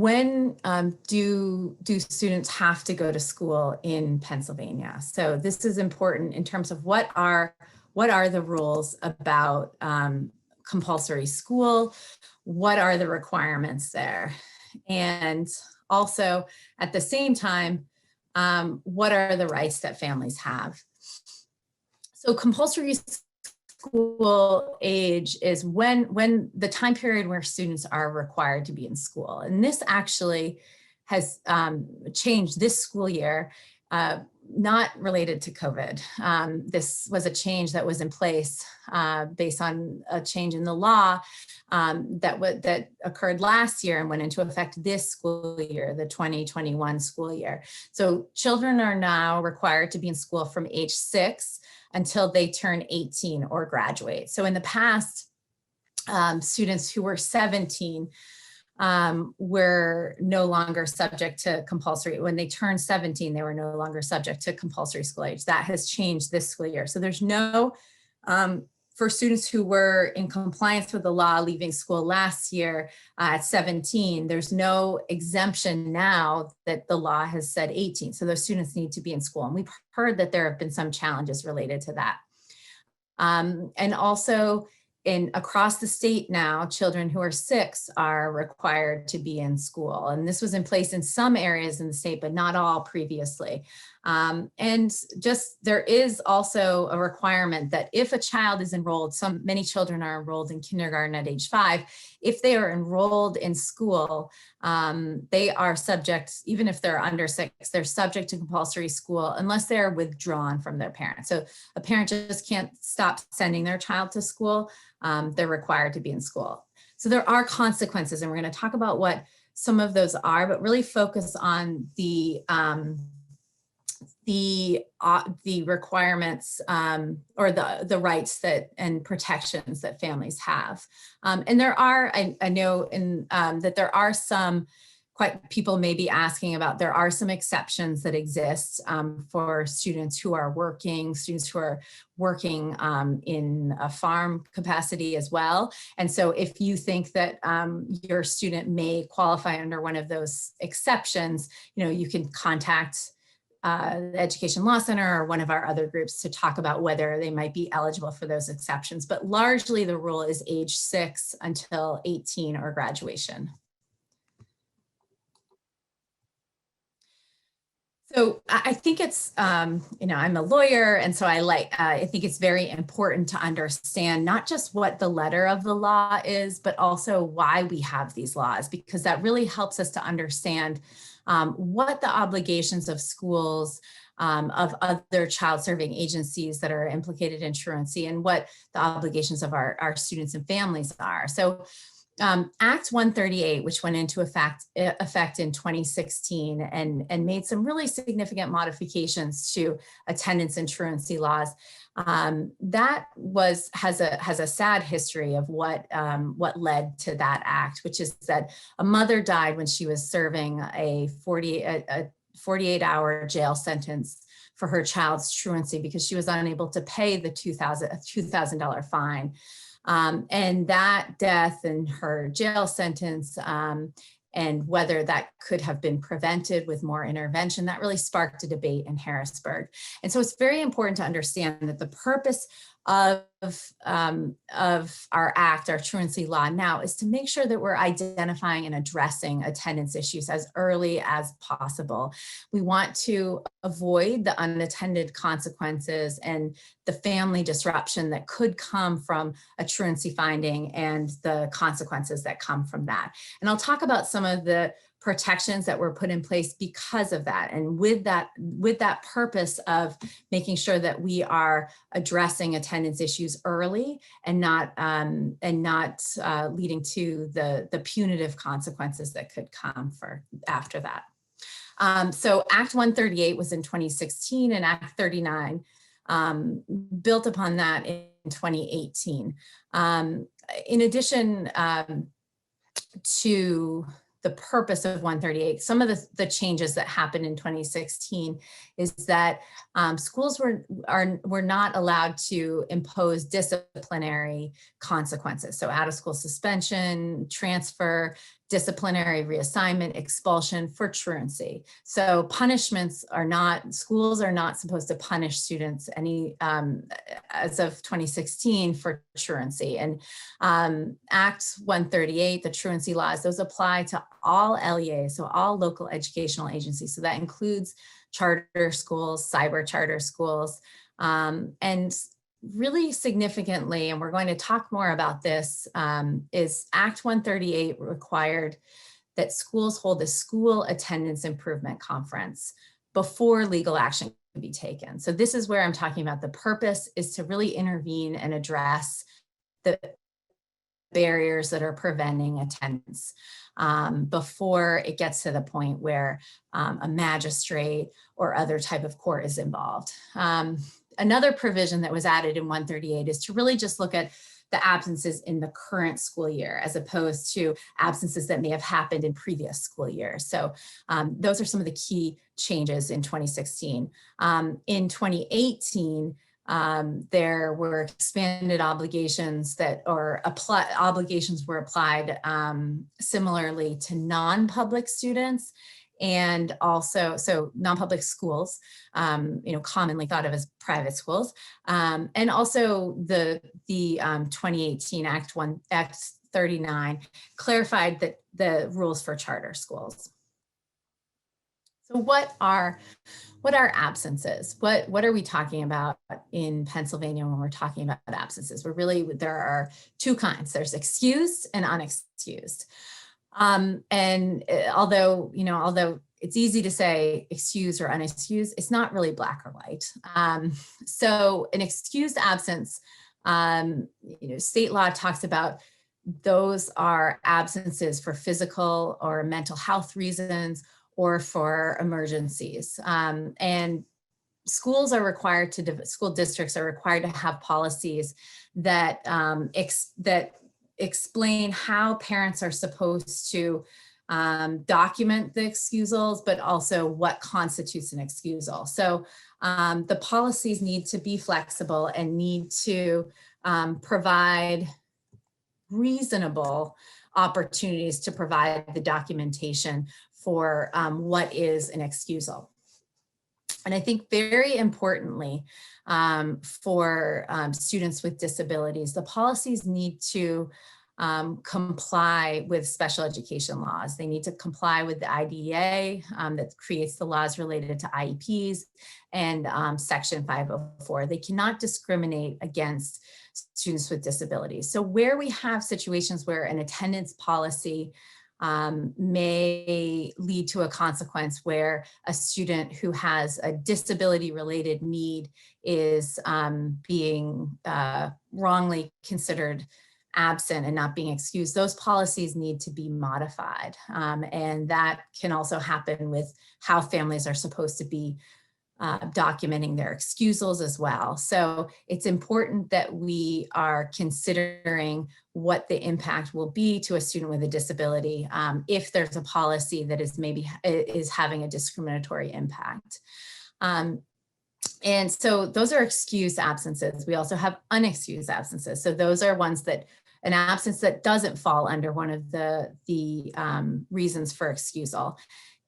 when do students have to go to school in Pennsylvania? So this is important in terms of what are the rules about compulsory school? What are the requirements there? And also at the same time, what are the rights that families have? So compulsory school age is when the time period where students are required to be in school. And this actually has changed this school year, not related to COVID. This was a change that was in place based on a change in the law that occurred last year and went into effect this school year, the 2021 school year. So children are now required to be in school from age 6 until they turn 18 or graduate. So in the past, students who were 17 were no longer subject to compulsory. When they turned 17, they were no longer subject to compulsory school age. That has changed this school year. So there's no, for students who were in compliance with the law leaving school last year at 17, there's no exemption now that the law has said 18. So those students need to be in school. And we've heard that there have been some challenges related to that. And also across the state now, children who are 6 are required to be in school. And this was in place in some areas in the state, but not all previously. And just there is also a requirement that if a child is enrolled, many children are enrolled in kindergarten at age 5. If they are enrolled in school, they are subject, even if they're under 6, they're subject to compulsory school unless they're withdrawn from their parent. So a parent just can't stop sending their child to school. They're required to be in school. So there are consequences, and we're going to talk about what some of those are, but really focus on the requirements or the rights and protections that families have. And there are, I know that there are some, people may be asking about, there are some exceptions that exist for students who are working in a farm capacity as well. And so if you think that your student may qualify under one of those exceptions, you can contact the Education Law Center or one of our other groups to talk about whether they might be eligible for those exceptions. But largely the rule is age 6 until 18 or graduation. So I think it's, I'm a lawyer, and so I think it's very important to understand not just what the letter of the law is, but also why we have these laws, because that really helps us to understand what the obligations of schools, of other child serving agencies that are implicated in truancy, and what the obligations of our students and families are. So Act 138, which went into effect in 2016 and made some really significant modifications to attendance and truancy laws, that has a sad history of what led to that act, which is that a mother died when she was serving a 48-hour jail sentence for her child's truancy because she was unable to pay the $2,000 fine. And that death and her jail sentence and whether that could have been prevented with more intervention, that really sparked a debate in Harrisburg. And so it's very important to understand that the purpose of our act, our truancy law now, is to make sure that we're identifying and addressing attendance issues as early as possible. We want to avoid the unintended consequences and the family disruption that could come from a truancy finding and the consequences that come from that. And I'll talk about some of the protections that were put in place because of that, and with that purpose of making sure that we are addressing attendance issues early and not leading to the punitive consequences that could come after that. So Act 138 was in 2016, and Act 39 built upon that in 2018. In addition to the purpose of 138. Some of the changes that happened in 2016 is that schools were not allowed to impose disciplinary consequences. So out of school suspension, transfer, disciplinary reassignment, expulsion for truancy. So punishments are not, schools are not supposed to punish students any, as of 2016 for truancy. And Act 138, the truancy laws, those apply to all LEAs, so all local educational agencies. So that includes charter schools, cyber charter schools, and really significantly, and we're going to talk more about this, is Act 138 required that schools hold a school attendance improvement conference before legal action can be taken. So this is where I'm talking about the purpose is to really intervene and address the barriers that are preventing attendance before it gets to the point where a magistrate or other type of court is involved. Another provision that was added in 138 is to really just look at the absences in the current school year as opposed to absences that may have happened in previous school years. So those are some of the key changes in 2016. In 2018, there were expanded obligations that, or obligations were applied similarly to non-public students, and also, so non-public schools, commonly thought of as private schools, and also the 2018 Act 39 clarified that the rules for charter schools. So what are absences? What are we talking about in Pennsylvania when we're talking about absences? There are two kinds. There's excused and unexcused. Although it's easy to say excused or unexcused, it's not really black or white. So an excused absence, state law talks about those are absences for physical or mental health reasons or for emergencies. And school districts are required to have policies that explain how parents are supposed to document the excusals, but also what constitutes an excusal. So the policies need to be flexible and need to provide reasonable opportunities to provide the documentation for what is an excusal. And I think very importantly, for students with disabilities, the policies need to comply with special education laws. They need to comply with the IDEA that creates the laws related to IEPs and Section 504. They cannot discriminate against students with disabilities. So where we have situations where an attendance policy may lead to a consequence where a student who has a disability related need is being wrongly considered absent and not being excused, those policies need to be modified. And that can also happen with how families are supposed to be documenting their excusals as well. So it's important that we are considering what the impact will be to a student with a disability if there's a policy that is having a discriminatory impact. And so those are excused absences. We also have unexcused absences. So those are ones that an absence that doesn't fall under one of the reasons for excusal.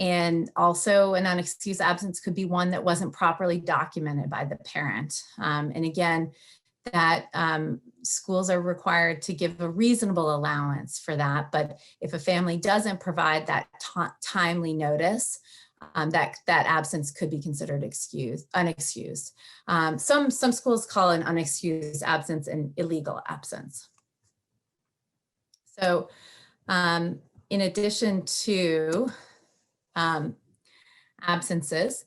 And also an unexcused absence could be one that wasn't properly documented by the parent. And again, that schools are required to give a reasonable allowance for that. But if a family doesn't provide that timely notice, that absence could be considered unexcused. Some schools call an unexcused absence an illegal absence. So in addition to absences,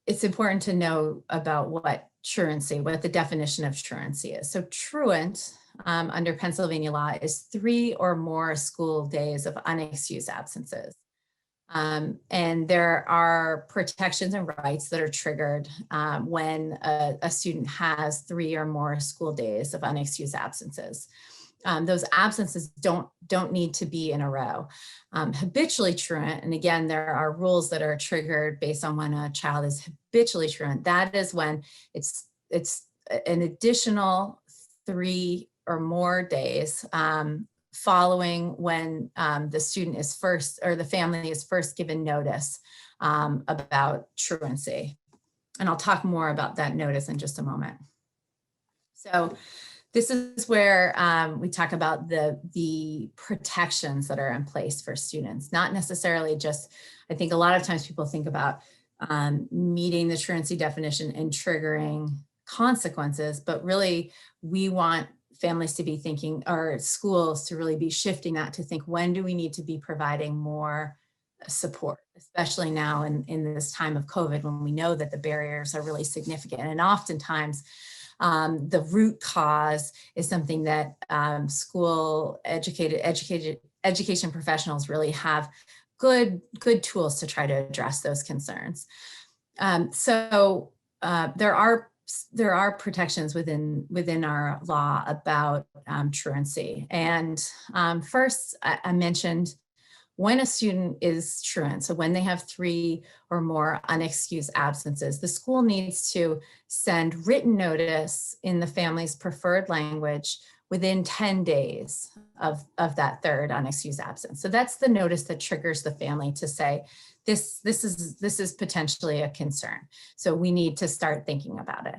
it's important to know about what truancy, what the definition of truancy is. So truant under Pennsylvania law is 3 or more school days of unexcused absences. And there are protections and rights that are triggered when a student has 3 or more school days of unexcused absences. Those absences don't need to be in a row. Habitually truant, and again, there are rules that are triggered based on when a child is habitually truant. That is when it's an additional 3 or more days following when the student is first, or the family is first given notice about truancy. And I'll talk more about that notice in just a moment. So this is where we talk about the protections that are in place for students, not necessarily just, I think a lot of times people think about meeting the truancy definition and triggering consequences, but really we want families to be thinking, or schools to really be shifting that to think, when do we need to be providing more support, especially now in this time of COVID, when we know that the barriers are really significant. And oftentimes the root cause is something that school education professionals really have good tools to try to address those concerns. So there are protections within our law about truancy. And first, I mentioned when a student is truant, so when they have 3 or more unexcused absences, the school needs to send written notice in the family's preferred language within 10 days of that 3rd unexcused absence. So that's the notice that triggers the family to say, this is potentially a concern. So we need to start thinking about it.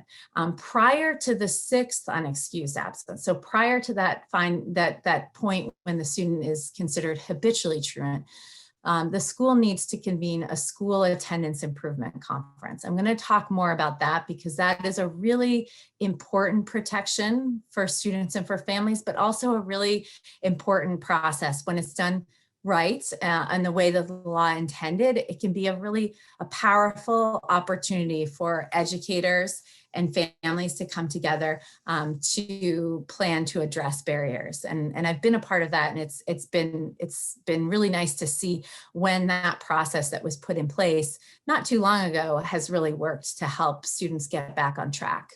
Prior to the 6th unexcused absence, so prior to that point when the student is considered habitually truant, the school needs to convene a school attendance improvement conference. I'm going to talk more about that because that is a really important protection for students and for families, but also a really important process when it's done right and the way that the law intended. It can be a powerful opportunity for educators and families to come together to plan to address barriers. And I've been a part of that, and it's been really nice to see when that process that was put in place not too long ago has really worked to help students get back on track.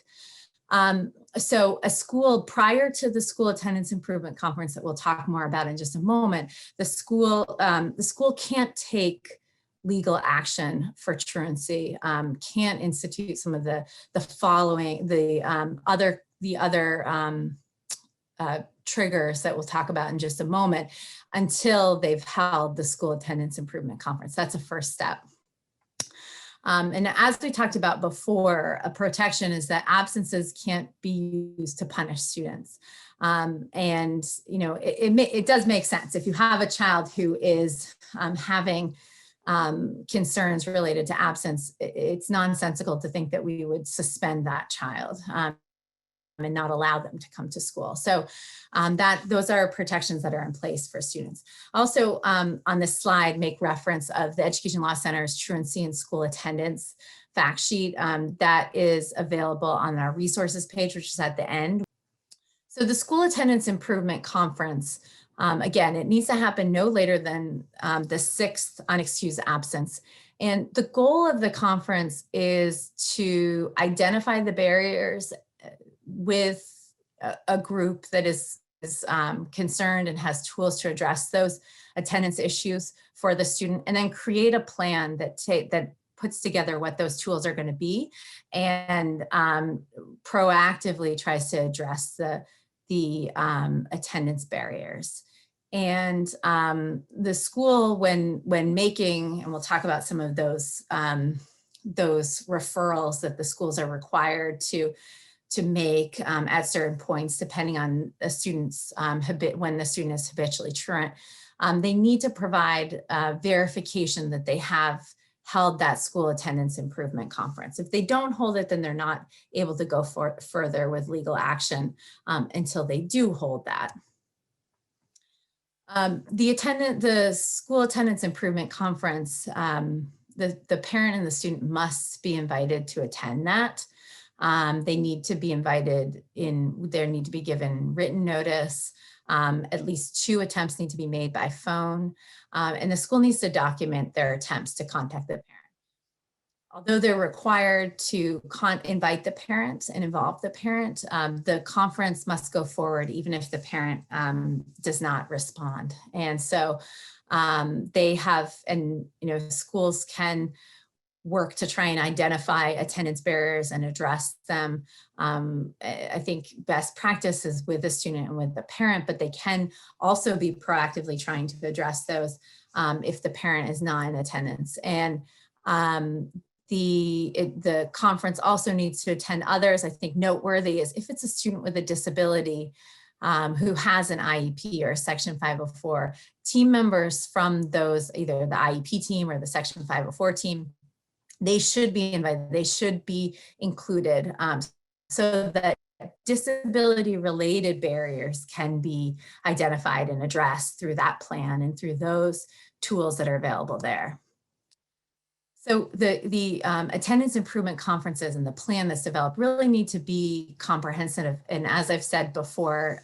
So a school, prior to the school attendance improvement conference that we'll talk more about in just a moment, the school can't take legal action for truancy, can't institute some of the following, the other triggers that we'll talk about in just a moment, until they've held the school attendance improvement conference. That's a first step. And as we talked about before, a protection is that absences can't be used to punish students. And, you know, it does make sense. If you have a child who is having concerns related to absence, it's nonsensical to think that we would suspend that child and not allow them to come to school. So those are protections that are in place for students. Also on this slide, make reference of the Education Law Center's Truancy and School Attendance fact sheet that is available on our resources page, which is at the end. So the School Attendance Improvement Conference, again, it needs to happen no later than the 6th unexcused absence. And the goal of the conference is to identify the barriers with a group that is concerned and has tools to address those attendance issues for the student, and then create a plan that puts together what those tools are going to be, and proactively tries to address the attendance barriers. And the school, when making, and we'll talk about some of those referrals that the schools are required to make at certain points, depending on the student's when the student is habitually truant, they need to provide verification that they have held that school attendance improvement conference. If they don't hold it, then they're not able to go further with legal action until they do hold that. The school attendance improvement conference, the parent and the student must be invited to attend that. They need to be invited in, there need to be given written notice. At least 2 attempts need to be made by phone. And the school needs to document their attempts to contact the parent. although they're required to invite the parent and involve the parent, the conference must go forward even if the parent does not respond. And so they have, and schools can work to try and identify attendance barriers and address them. I think best practice is with the student and with the parent, but they can also be proactively trying to address those if the parent is not in attendance. And the conference also needs to attend others. I think noteworthy is if it's a student with a disability who has an IEP or a Section 504, team members from those, either the IEP team or the Section 504 team, they should be invited, they should be included so that disability related barriers can be identified and addressed through that plan and through those tools that are available there. So the attendance improvement conferences and the plan that's developed really need to be comprehensive. And as I've said before,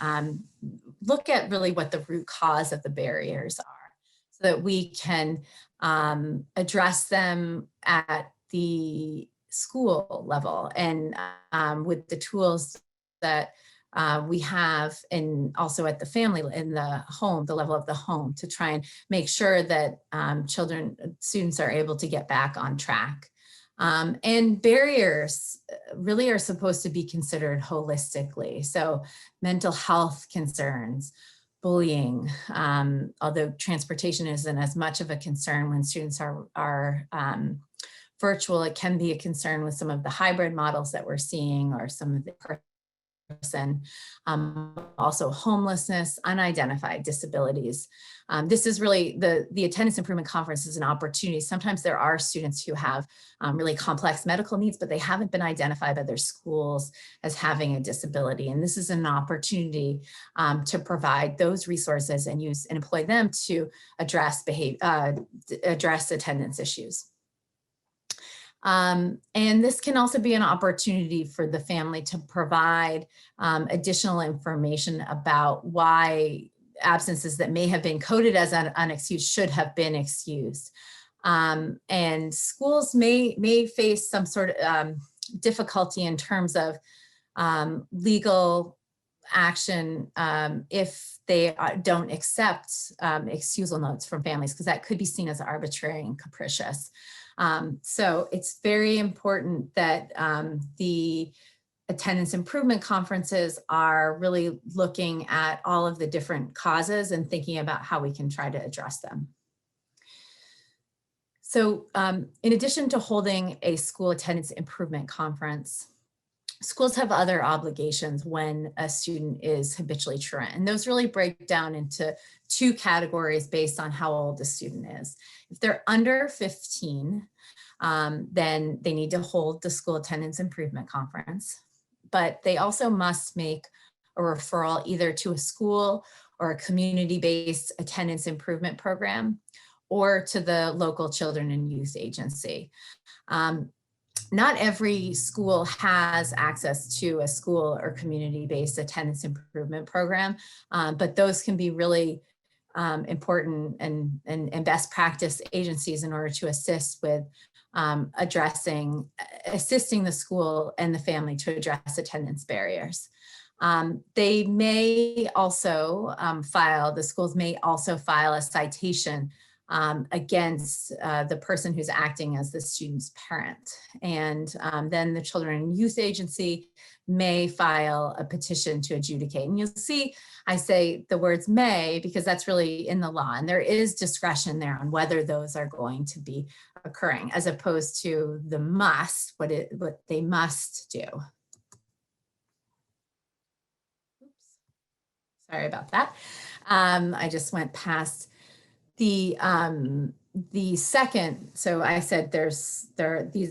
look at really what the root cause of the barriers are so that we can address them at the school level and with the tools that we have, and also at the family, in the home, the level of the home, to try and make sure that students are able to get back on track. And barriers really are supposed to be considered holistically. So mental health concerns, bullying, although transportation isn't as much of a concern when students are virtual, it can be a concern with some of the hybrid models that we're seeing, or some of the person, also homelessness, unidentified disabilities. This is really the attendance improvement conference is an opportunity. Sometimes there are students who have really complex medical needs, but they haven't been identified by their schools as having a disability. And this is an opportunity to provide those resources and use and employ them to address attendance issues. And this can also be an opportunity for the family to provide additional information about why absences that may have been coded as unexcused should have been excused. And schools may face some sort of difficulty in terms of legal action if they don't accept excusal notes from families, because that could be seen as arbitrary and capricious. So it's very important that the attendance improvement conferences are really looking at all of the different causes and thinking about how we can try to address them. So in addition to holding a school attendance improvement conference, schools have other obligations when a student is habitually truant, and those really break down into two categories based on how old the student is. If they're under 15, then they need to hold the school attendance improvement conference, but they also must make a referral either to a school or a community-based attendance improvement program or to the local children and youth agency. Not every school has access to a school or community-based attendance improvement program, but those can be really important and best practice agencies in order to assist with assisting the school and the family to address attendance barriers. They may also the schools may also file a citation against the person who's acting as the student's parent. And then the Children and Youth Agency may file a petition to adjudicate. And you'll see I say the words may because that's really in the law, and there is discretion there on whether those are going to be occurring, as opposed to the must, what they must do. Oops. Sorry about that. I just went past the second. So I said there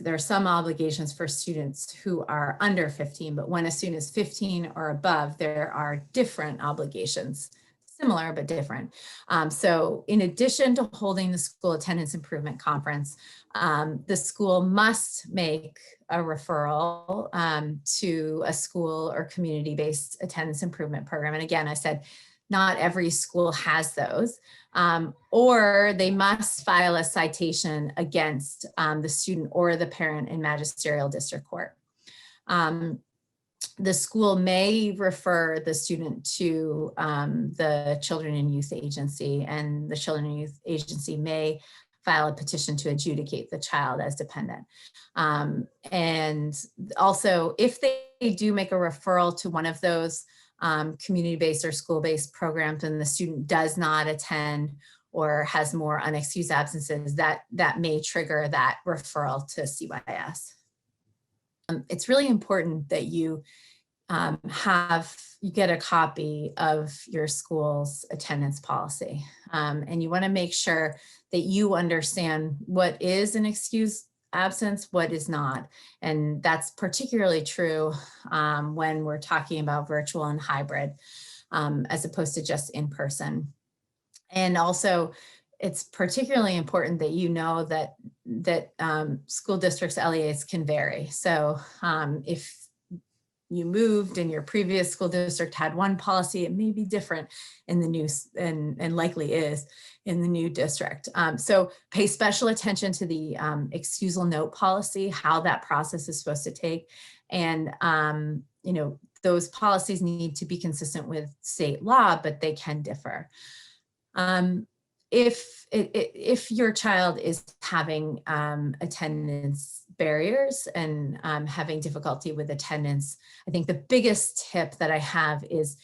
are some obligations for students who are under 15, but when a student is 15 or above, there are different obligations, similar but different. So in addition to holding the school attendance improvement conference, the school must make a referral to a school or community-based attendance improvement program. And again, I said Not every school has those. Or they must file a citation against the student or the parent in magisterial district court. The school may refer the student to the Children and Youth Agency, and the Children and Youth Agency may file a petition to adjudicate the child as dependent. And also, if they do make a referral to one of those community-based or school-based programs and the student does not attend or has more unexcused absences, that may trigger that referral to CYS. It's really important that you get a copy of your school's attendance policy. And you want to make sure that you understand what is an excused absence, what is not. And that's particularly true when we're talking about virtual and hybrid, as opposed to just in person. And also, it's particularly important that you know that school districts' LEAs can vary. So if you moved and your previous school district had one policy, it may be different in the new, and likely is in the new district. So pay special attention to the excusal note policy, how that process is supposed to take. And those policies need to be consistent with state law, but they can differ. If your child is having attendance barriers and having difficulty with attendance, I think the biggest tip that I have is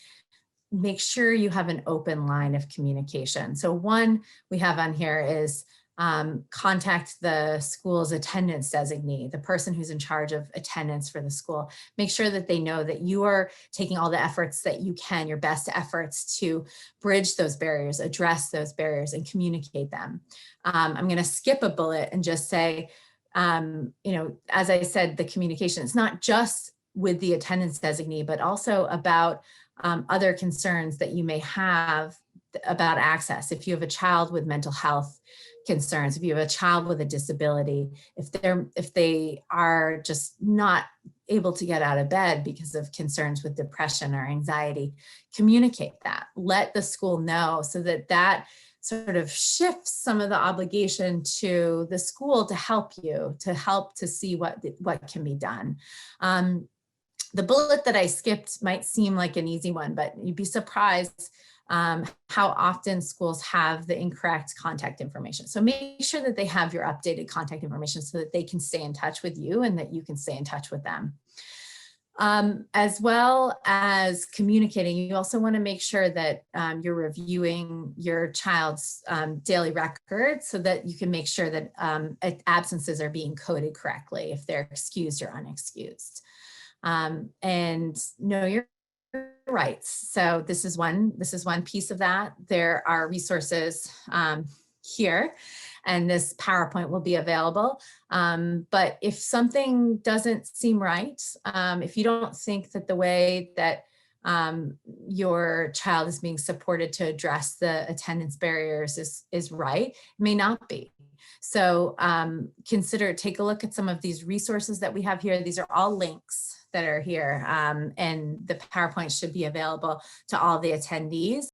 make sure you have an open line of communication. So one we have on here is contact the school's attendance designee, the person who's in charge of attendance for the school. Make sure that they know that you are taking all the efforts that you can, your best efforts to bridge those barriers, address those barriers, and communicate them. I'm going to skip a bullet and just say, as I said, the communication, it's not just with the attendance designee, but also about other concerns that you may have about access. If you have a child with mental health concerns, if you have a child with a disability, if they are just not able to get out of bed because of concerns with depression or anxiety, communicate that. Let the school know, so that sort of shifts some of the obligation to the school to help you, to see what can be done. The bullet that I skipped might seem like an easy one, but you'd be surprised how often schools have the incorrect contact information. So make sure that they have your updated contact information so that they can stay in touch with you and that you can stay in touch with them. As well as communicating, you also want to make sure that you're reviewing your child's daily record so that you can make sure that absences are being coded correctly, if they're excused or unexcused. And know your rights. So this is one piece of that. There are resources here, and this PowerPoint will be available. But if something doesn't seem right, if you don't think that the way that your child is being supported to address the attendance barriers is right, it may not be. So take a look at some of these resources that we have here. These are all links that are here, and the PowerPoint should be available to all the attendees.